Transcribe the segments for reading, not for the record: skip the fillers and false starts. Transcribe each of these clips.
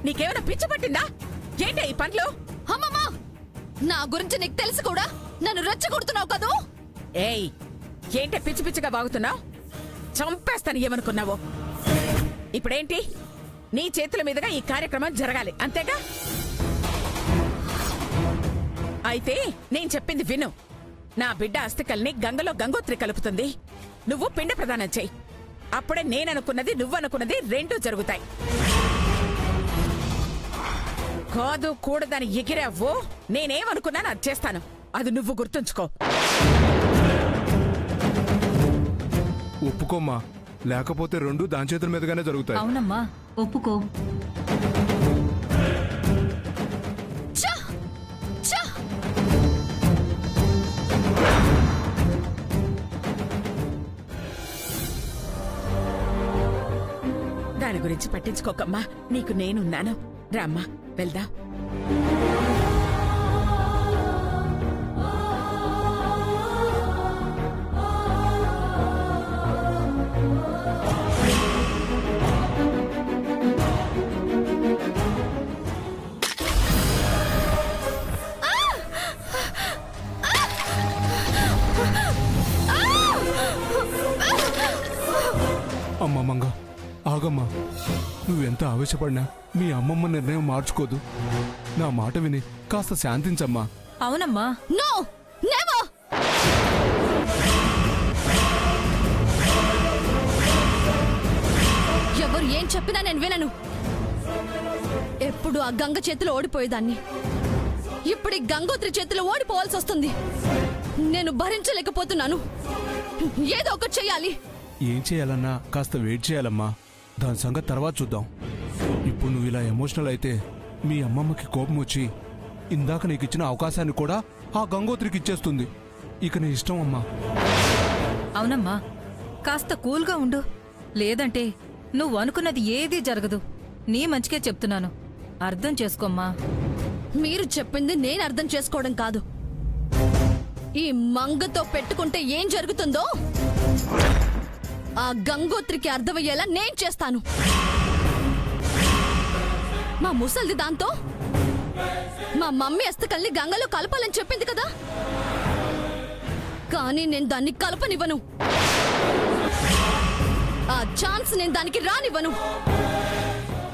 నీకేమైనా పిచ్చి పట్టిందా? ఏంటి ఈ పనులు? అమ్మమ్మా, నా గురించి నీకు తెలుసు కూడా నన్ను రెచ్చగొడుతున్నావు కదూ? ఏయ్, ఏంటి పిచ్చి పిచ్చిగా బాగుతున్నావు? చంపేస్తాను ఏమనుకున్నావు? ఇప్పుడేంటి? నీ చేతుల మీదుగా ఈ కార్యక్రమం జరగాలి, అంతేగా? అయితే నేను చెప్పింది విను. నా బిడ్డ అస్థికల్ని గంగలో గంగోత్రి కలుపుతుంది. నువ్వు పిండ ప్రదానం చెయ్యి. అప్పుడే నేననుకున్నది నువ్వనుకున్నది రెండూ జరుగుతాయి. కాదు కూడదని ఎగిరావో నేనేమనుకున్నాను అది చేస్తాను. అది నువ్వు గుర్తుంచుకో. ఒప్పుకోమ్మా, లేకపోతే రెండు దాని చేతుల మీదుగానే జరుగుతాయి. అవునమ్మా, ఒప్పుకో. దాని గురించి పట్టించుకోకమ్మా, నీకు నేనున్నాను. రామ్మా, వెళ్దాం. అమ్మా మంగ, ఆగమ్మా. నువ్వెంత ఆవేశపడినా మీ అమ్మమ్మ నిర్ణయం మార్చుకోదు. నా మాట విని కాస్త శాంతించమ్మా. అవునమ్మా. No, never. ఎవరు ఏం చెప్పినా నేను వినను. ఎప్పుడు ఆ గంగ చేతిలో ఓడిపోయేదాన్ని. ఇప్పుడు ఈ గంగోత్రి చేతిలో ఓడిపోవాల్సి వస్తుంది. నేను భరించలేకపోతున్నాను. ఏదో ఒకటి చెయ్యాలి. ఏం చేయాలన్నా కాస్త వెయిట్ చేయాలమ్మా. దాని సంగతి తర్వాత చూద్దాం. ఇప్పుడు నువ్వు ఇలా ఎమోషనల్ అయితే మీ అమ్మమ్మకి కోపం వచ్చి ఇందాక నీకు ఇచ్చిన అవకాశాన్ని కూడా ఆ గంగోత్రికి ఇచ్చేస్తుంది. ఇక నీ ఇష్టం అమ్మా. అవునమ్మా, కాస్త కూల్గా ఉండు. లేదంటే నువ్వు అనుకున్నది ఏదీ జరగదు. నీ మంచికే చెప్తున్నాను, అర్థం చేసుకోమ్మా. మీరు చెప్పింది నేను అర్థం చేసుకోవడం కాదు. ఈ మంగతో పెట్టుకుంటే ఏం జరుగుతుందో ఆ గంగోత్రికి అర్థమయ్యేలా నేను చేస్తాను. మా ముసల్ది దాంతో మా మమ్మీ అస్థికల్ని గంగలో కలపాలని చెప్పింది కదా, కానీ నేను దాన్ని కలపనివ్వను. ఆ ఛాన్స్ నేను దానికి రానివ్వను.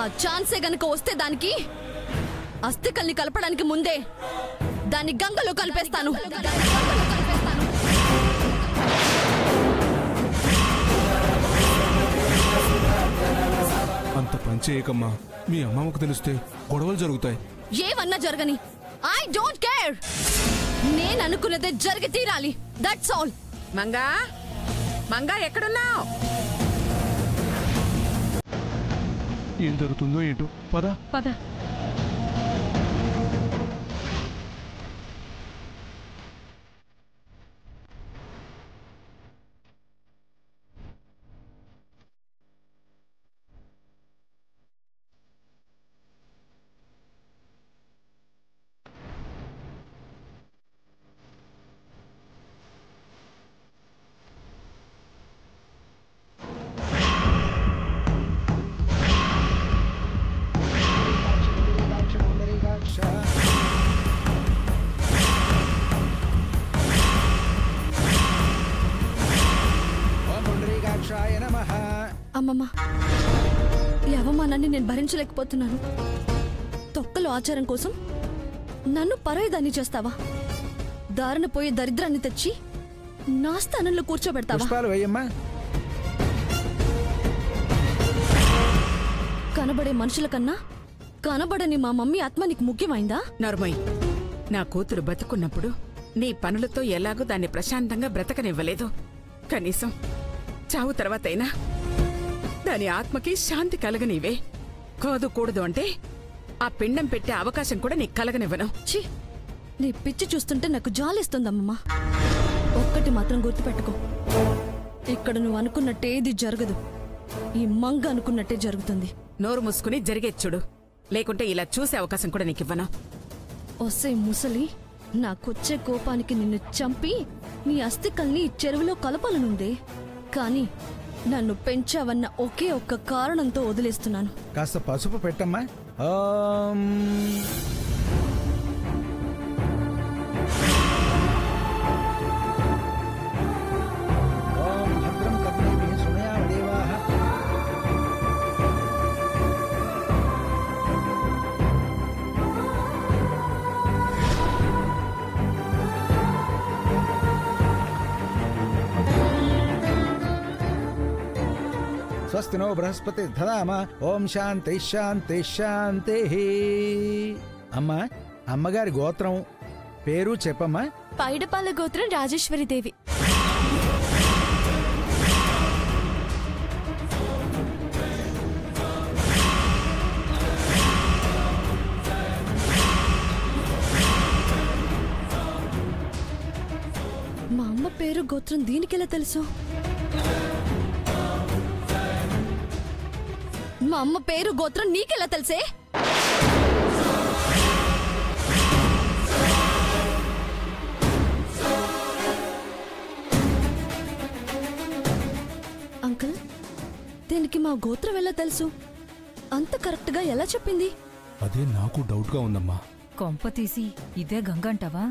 ఆ ఛాన్సే గనుక వస్తే దానికి అస్థికల్ని కలపడానికి ముందే దాన్ని గంగలో కలిపేస్తాను. అంత పని చేయకమ్మా. మీ అమ్మమ్మకు తెలిస్తే గొడవలు జరుగుతాయి. ఏమన్నా జరగని, ఐ డోంట్ కేర్. నేను అనుకున్నదే జరిగి తీరాలి. That's all. మంగా, మంగా ఎక్కడున్నావు? ఏం జరుగుతుందో ఏంటో. పద పద. అమ్మమ్మ, ఈ అవమానాన్ని నేను భరించలేకపోతున్నాను. తొక్కలో ఆచారం కోసం నన్ను పరాయిదాన్ని చేస్తావా? దారిన పోయే దరిద్రాన్ని తెచ్చి నా స్థానంలో కూర్చోబెడతావా? కనబడే మనుషుల కన్నా కనబడని మా మమ్మీ ఆత్మ నీకు ముఖ్యమైందా? నర్మయ్, నా కూతురు బతుకున్నప్పుడు నీ పనులతో ఎలాగూ దాన్ని ప్రశాంతంగా బ్రతకనివ్వలేదు. కనీసం చావు తర్వాతైనా దాని ఆత్మకి శాంతి కలగనివే. కాదు కూడదు అంటే ఆ పిండం పెట్టే అవకాశం కూడా నీకు కలగనివ్వను. ఛీ, నీ పిచ్చి చూస్తుంటే నాకు జాలేస్తుందమ్మమ్మా. ఒక్కటి మాత్రం గుర్తుపెట్టుకో, ఇక్కడ నువ్వు అనుకున్నట్టేది జరగదు. ఈ మంగ అనుకున్నట్టే జరుగుతుంది. నోరు మూసుకుని జరిగేది చూడు, లేకుంటే ఇలా చూసే అవకాశం కూడా నీకివ్వను. ఒసే ముసలి, నాకొచ్చే కోపానికి నిన్ను చంపి నీ అస్థికల్ని చెరువులో కలపాలనుందే. కానీ నన్ను పెంచావన్న ఒకే ఒక్క కారణంతో వదిలేస్తున్నాను. కాస్త పసుపు పెట్టమ్మా. ఓం ఓం భద్రం కర్ణేభిః శృణుయామ దేవాః. స్వస్తి నో బృహస్పతి దధామ. ఓం శాంతి శాంతి శాంతి. అమ్మా, అమ్మగారి గోత్రం పేరు చెప్పమ్మా. పైడపాల గోత్రం రాజేశ్వరిదేవి. మా అమ్మ పేరు గోత్రం దీనికెలా తెలుసు? మా అమ్మ పేరు గోత్రం నీకెలా తెలుసే? అంకుల్, దీనికి మా గోత్రం ఎలా తెలుసు? అంత కరెక్ట్ గా ఎలా చెప్పింది? అదే నాకు డౌట్ గా ఉందమ్మా. కొంప తీసి ఇదే గంగంటావా?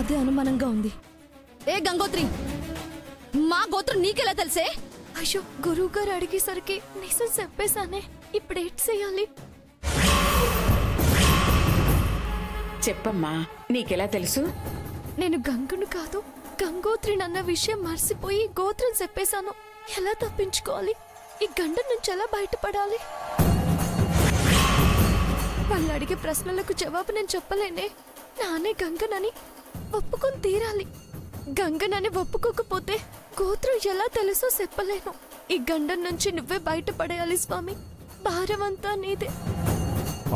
అదే అనుమానంగా ఉంది. ఏ గంగోత్రి, మా గోత్రం నీకెలా తెలుసే? అయ్యో, గురువు గారు అడిగేసరికి నిజం చెప్పేశానే. ఇప్పుడు ఏం చేయాలి? చెప్పమ్మా, నీకెలా తెలుసు? నేను గంగును కాదు, గంగోత్రిని అన్న విషయం మర్చిపోయి గోత్రం చెప్పేశాను. ఎలా తప్పించుకోవాలి? ఈ గండం నుంచి ఎలా బయటపడాలి? వాళ్ళు అడిగే ప్రశ్నలకు జవాబు నేను చెప్పలేనే. నానే గంగనని ఒప్పుకొని తీరాలి. గంగనని ఒప్పుకోకపోతే గోత్రం ఎలా తెలుసో చెప్పలేను. ఈ గండం నుంచి నువ్వే బయటపడేయాలి స్వామి. భారమంతా నీదే.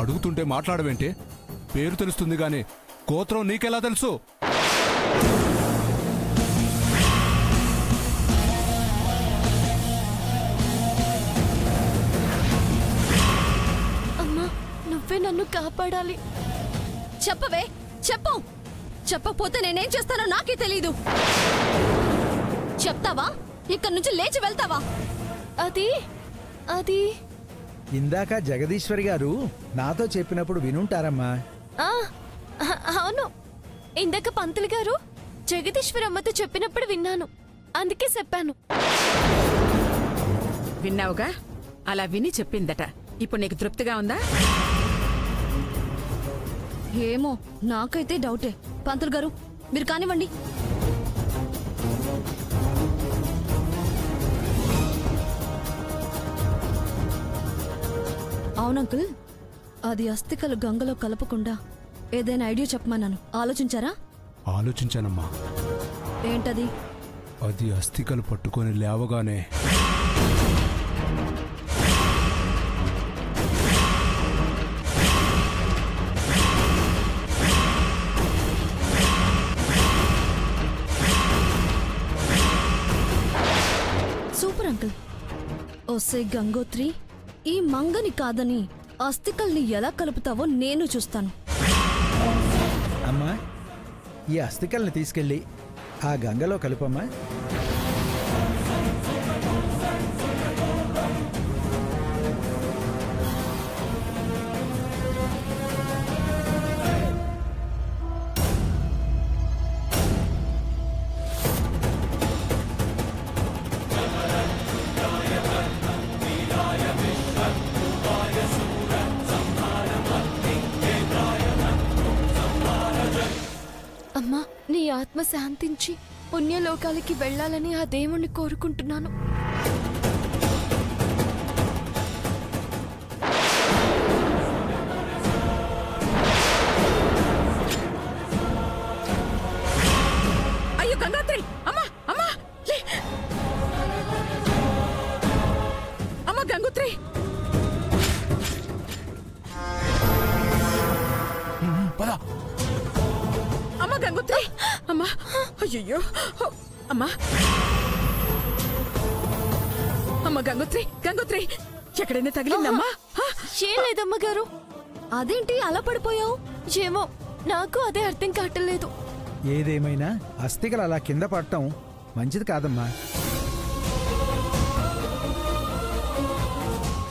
అడుగుతుంటే మాట్లాడవేంటే? పేరు తెలుస్తుంది గానీ గోత్రం నీకెలా తెలుసు? అమ్మా, నువ్వే నన్ను కాపాడాలి. చెప్పవే, చెప్పు. చెప్పకపోతే నేనేం చేస్తానో నాకే తెలీదు. చెప్తావా? ఇక్కడి నుంచి లేచి వెళ్తావా? అది అది ఇందాక జగదీశ్వరి గారు నాతో చెప్పినప్పుడు వినుంటారమ్మా. ఆ, అవును. ఇందాక పంతులు గారు జగదీశ్వరమ్మతో చెప్పినప్పుడు విన్నాను, అందుకే చెప్పాను. విన్నావుగా? అలా విని చెప్పిందట. ఇప్పుడు నీకు తృప్తిగా ఉందా? ఏమో, నాకైతే డౌటే. పంతులు గారు, మీరు కానివ్వండి. అవునంకుల్, అది అస్థికలు గంగలో కలపకుండా ఏదైనా ఐడియా చెప్పమన్నాను. ఆలోచించారా? ఆలోచించానమ్మా. ఏంటది? అది అస్థికలు పట్టుకొని లేవగానే సూపర్ అంకుల్. ఓసే గంగోత్రి, ఈ మంగని కాదని అస్థికల్ని ఎలా కలుపుతావో నేను చూస్తాను. అమ్మా, ఈ అస్థికల్ని తీసుకెళ్ళి ఆ గంగలో కలుపమ్మా. అమ్మా, నీ ఆత్మ శాంతించి పుణ్యలోకాలకి వెళ్ళాలని ఆ దేవుణ్ణి కోరుకుంటున్నాను. అయ్యో గంగోత్రి, అమ్మా అమ్మా లే. అమ్మా గంగోత్రి, పద. అమ్మా గంగోత్రి, అమ్మా. అయ్యో అమ్మా. అమ్మ గంగోత్రి, గంగోత్రి, ఎక్కడైనా తగిలిందమ్మా? ఏం లేదమ్మగారు. అదేంటి అలా పడిపోయావు? ఏమో, నాకు అదే అర్థం కావట్లేదు. ఏదేమైనా అస్థికలు అలా కింద పడటం మంచిది కాదమ్మా.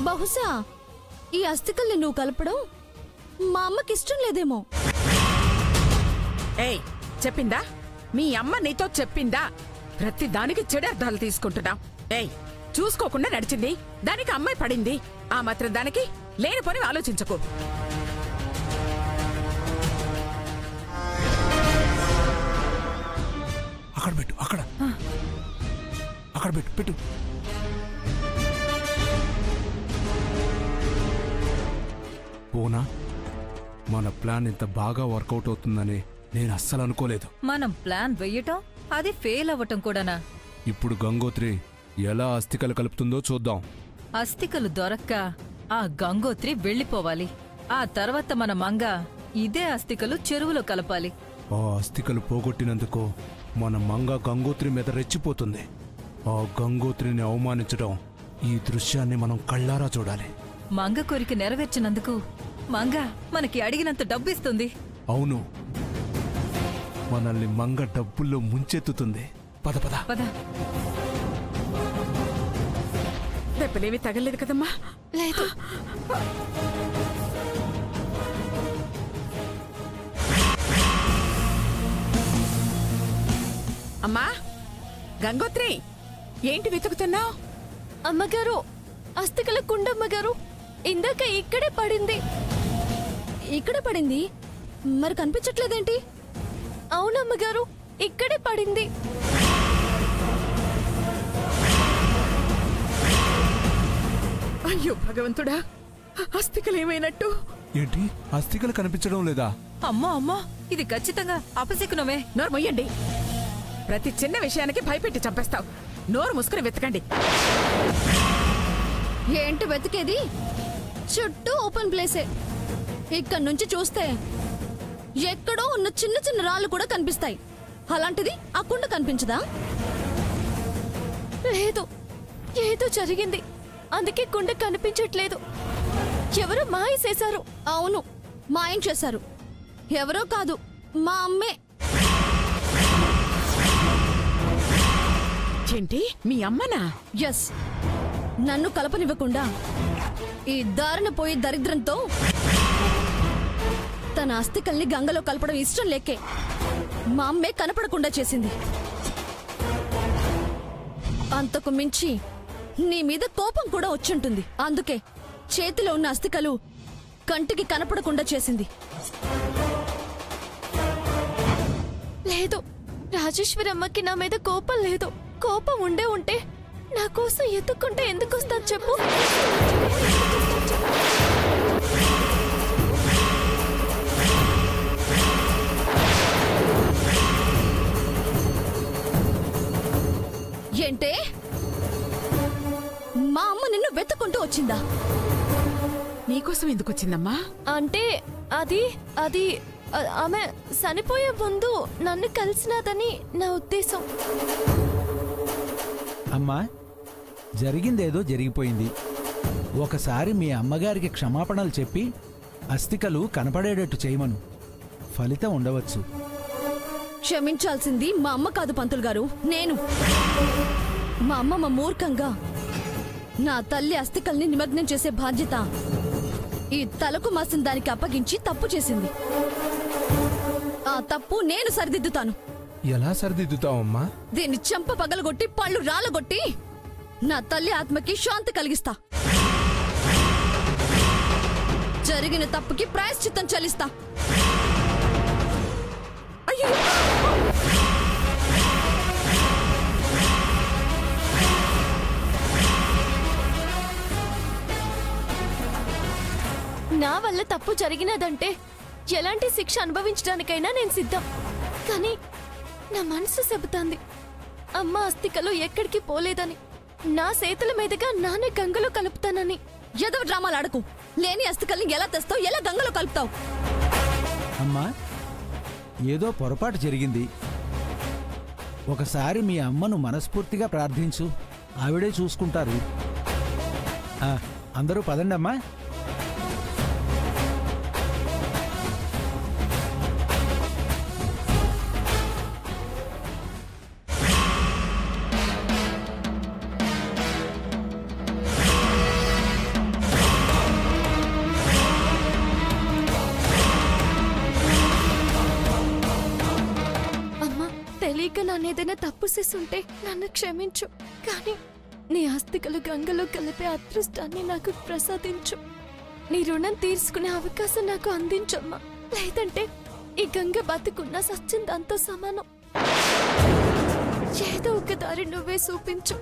బహుశా ఈ అస్థికల్ని నువ్వు కలపడం మా అమ్మకి ఇష్టం లేదేమో. ఏయ్, చెప్పిందా? మీ అమ్మ నీతో చెప్పిందా? ప్రతి దానికి చెడు అర్థాలు తీసుకుంటున్నావు. ఏయ్, చూసుకోకుండా నడిచింది, దానికి అమ్మాయి పడింది. ఆ మాత్రం దానికి లేనిపోని ఆలోచించకు. అక్కడ పెట్టు, అక్కడ పెట్టు పెట్టు. పోనా, మన ప్లాన్ ఇంత బాగా వర్కౌట్ అవుతుందని నేను అస్సలు అనుకోలేదు. మనం ప్లాన్ వెయ్యటం, అది ఫెయిల్ అవ్వటం కూడానా? ఇప్పుడు గంగోత్రి ఎలా అస్థికలు కలుపుతుందో చూద్దాం. అస్థికలు దొరక్క ఆ గంగోత్రి వెళ్ళిపోవాలి. ఆ తర్వాత మన మంగ ఇదే అస్థికలు చెరువులో కలపాలి. ఆ అస్థికలు పోగొట్టినందుకు మన మంగ గంగోత్రి మీద రెచ్చిపోతుంది. ఆ గంగోత్రిని అవమానించడం, ఈ దృశ్యాన్ని మనం కళ్ళారా చూడాలి. మంగ కోరిక నెరవేర్చినందుకు మంగ మనకి అడిగినంత డబ్బిస్తుంది. అవును, మనల్ని మంగ డబ్బుల్లో ముంచెత్తుతుంది. పద పద పద. దెబ్బలేవి తగలేదు కదమ్మా? లేదు. అమ్మా గంగోత్రి, ఏంటి వెతుకుతున్నావు? అమ్మగారు, అస్థికల కుండమ్మగారు ఇందాక ఇక్కడే పడింది. ఇక్కడ పడింది? మరి కనిపించట్లేదేంటి? అవునమ్మగారు, ఇక్కడే పడింది. అయ్యో భగవంతుడా, అస్థికలేమైనట్టు? ఏంటి, అస్థికలు కనిపించడం లేదా? అమ్మా అమ్మా, ఇది ఖచ్చితంగా అపశకునమే. నోరు మొయ్యండి. ప్రతి చిన్న విషయానికి భయపెట్టి చంపేస్తావు. నోరు ముసుకుని వెతకండి. ఏంటి వెతికేది? చుట్టూ ఓపెన్ ప్లేసే. ఇక్కడ నుంచి చూస్తే ఎక్కడో ఉన్న చిన్న చిన్న రాళ్ళు కూడా కనిపిస్తాయి. అలాంటిది ఆ కుండ కనిపించదా? లేదు, ఏదో జరిగింది, అందుకే కుండ కనిపించట్లేదు. ఎవరో మాయ చేశారు. అవును, మాయం చేశారు. ఎవరో కాదు, మా అమ్మే. ఏంటి, మీ అమ్మనా? ఎస్, నన్ను కలపనివ్వకుండా ఈ దారిన పోయే దరిద్రంతో తన అస్థికల్ని గంగలో కలపడం ఇష్టం లేకే మా అమ్మే కనపడకుండా చేసింది. అంతకు మించి నీ మీద కోపం కూడా వచ్చుంటుంది. అందుకే చేతిలో ఉన్న అస్థికలు కంటికి కనపడకుండా చేసింది. లేదు, రాజేశ్వరమ్మకి నా మీద కోపం లేదు. కోపం ఉంటే నా కోసం ఎత్తుకుంటే ఎందుకు వస్తారు చెప్పు? ఏంటే, మా అమ్మ నిన్ను వెతుక్కుంటూ వచ్చిందా? నీకోసం ఎందుకు వచ్చిందమ్మా? అంటే అది ఆమె చనిపోయే ముందు నన్ను కలిసినదని నా ఉద్దేశం. అమ్మా, జరిగిందేదో జరిగిపోయింది. ఒకసారి మీ అమ్మగారికి క్షమాపణలు చెప్పి అస్థికలు కనపడేటట్టు చేయమను. ఫలితం ఉండవచ్చు. క్షమించాల్సింది మా అమ్మ కాదు పంతులు గారు, నేను. మా అమ్మమ్మ మూర్ఖంగా నా తల్లి అస్థికల్ని నిమగ్నం చేసే బాధ్యత ఈ తలకు మాసిన దానికి అప్పగించి తప్పు చేసింది. ఆ తప్పు నేను సరిదిద్దుతాను. ఎలా సరిదిద్దుతావమ్మా? దీన్ని చెంప పగలగొట్టి పళ్ళు రాలగొట్టి నా తల్లి ఆత్మకి శాంతి కలిగిస్తా. జరిగిన తప్పుకి ప్రాయశ్చిత్తం చెల్లిస్తా. అయ్యో, నా వల్ల తప్పు జరిగినదంటే ఎలాంటి శిక్ష అనుభవించడానికైనా నేను సిద్ధం. కానీ నా మనసు చెబుతాంది అమ్మ అస్థికలు ఎక్కడికి పోలేదని. నా చేతుల మీదుగా నానే గంగలో కలుపుతానని. ఏదో డ్రామాలు ఆడకు. లేని అస్థికల్ని ఎలా తెస్తావు, ఎలా గంగలో కలుపుతావు? అమ్మా, ఏదో పొరపాటు జరిగింది. ఒకసారి మీ అమ్మను మనస్ఫూర్తిగా ప్రార్థించు, ఆవిడే చూసుకుంటారు. అందరూ పదండమ్మా. తెలియక నన్నేదైనా తప్పు చేస్తుంటే నన్ను క్షమించు. కానీ నీ అస్థికలు గంగలో కలిపే అదృష్టాన్ని నాకు ప్రసాదించు. నీ రుణం తీర్చుకునే అవకాశం నాకు అందించమ్మా. లేదంటే ఈ గంగ బతుకున్న సచ్చిందంతా సమానం. ఏదో ఒక దారి నువ్వే చూపించు.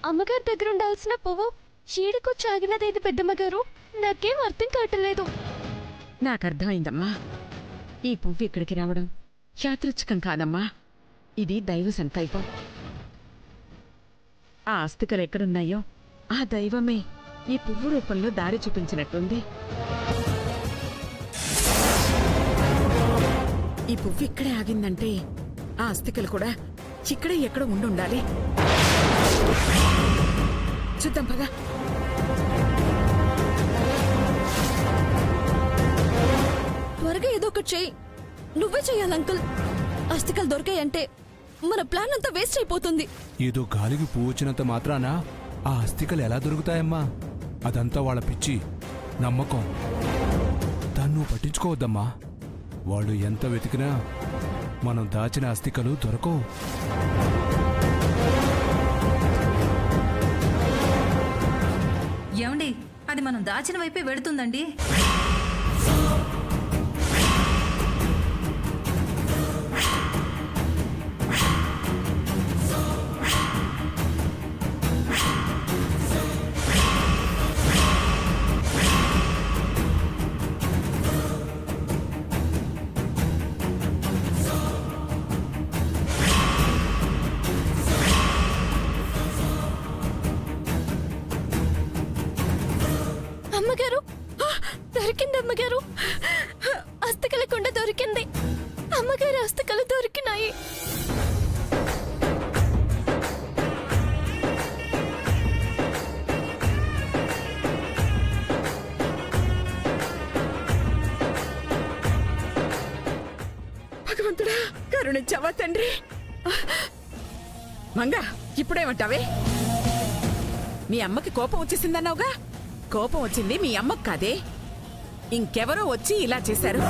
అమ్మగారి దగ్గర ఉండాల్సిన పువ్వు చీడకొచ్చి ఆగినదేది పెద్దమ్మగారు? నాకేం అర్థం కావట్లేదు. నాకు అర్థమైందమ్మా. ఈ పువ్వు ఇక్కడికి రావడం యాదృచ్ఛికం కాదమ్మా, ఇది దైవ సంకల్పం. ఆ అస్థికలు ఎక్కడున్నాయో ఆ దైవమే ఈ పువ్వు రూపంలో దారి చూపించినట్టుంది. ఈ పువ్వు ఇక్కడే ఆగిందంటే ఆ అస్థికలు కూడా ఇక్కడే ఎక్కడ ఉండాలి. చూద్దాం పద. త్వరగా ఏదో ఒకటి చెయ్యి. నువ్వే చెయ్యాలి అంకుల్. అస్థికలు దొరికాయంటే మన ప్లాన్ అంతా వేస్ట్ అయిపోతుంది. ఏదో గాలికి పువ్వు వచ్చినంత మాత్రాన ఆ అస్థికలు ఎలా దొరుకుతాయమ్మా? అదంతా వాళ్ళ పిచ్చి నమ్మకం. దాన్ని పట్టించుకోవద్దమ్మా. వాళ్ళు ఎంత వెతికినా మనం దాచిన అస్థికలు దొరకవు. ఏమండి, అది మనం దాచిన వైపే వెడుతుందండి. అమ్మగారు, దొరికింది అమ్మగారు. అస్థికల కుండ దొరికింది. అమ్మగారు అస్థికలు దొరికినాయి. భగవంతుడా, కరుణించావా తండ్రి? మంగా, ఇప్పుడేమంటావే? మీ అమ్మకి కోపం వచ్చేసిందన్నావుగా. కోపం వచ్చింది మీ అమ్మకి కాదే, ఇంకెవరో వచ్చి ఇలా చేశారు.